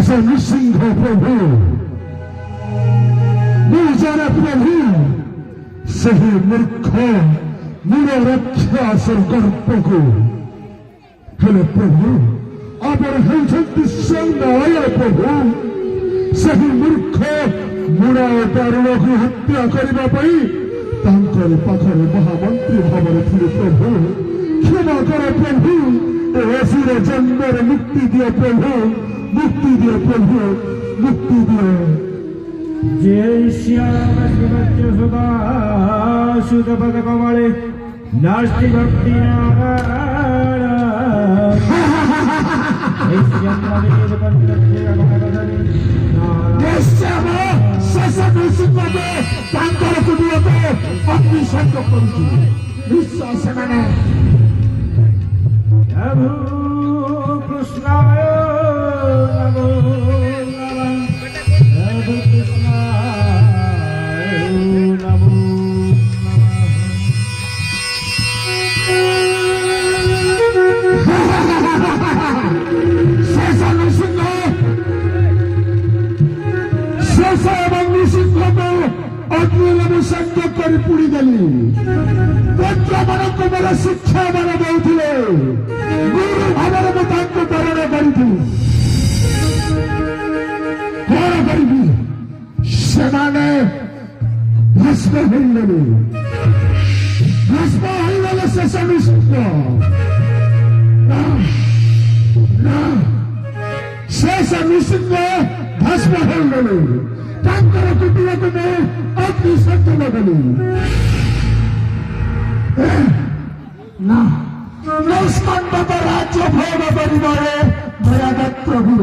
से नृसिंह प्रभु निर्जन प्रभु सही मूर्ख मूल रक्षा स्वर्गर्प को हेले प्रभु आपर हेउछन्ति नारायण प्रभु सही मूर्ख मूढ़ा दारुण को हत्या करने पाखरे महामंत्री भाव प्रभु क्षमा कर प्रभु असुर जन्मर मुक्ति दियो प्रभु मुक्ति दियो प्रभु मुक्ति दियो। जय श्याम सुदा सुध पद कमले नास्ति भक्ति नारायण प्रभु कृष्णाय नमो नमः प्रभु कृष्णाय नमो संयोग कर पुड़ी देली पुत्र मानक मेरा शिक्षा मान दौले गुरु भाव में बरण करी कौन करी से भस्म होगले भस्म होगले शेष नृसिंह शेष नृसिंह भस्म होगले कुटुंब को अग्नि सत्य लगली स्कंद राज्य भोग करिबारे दयादत्त प्रभुर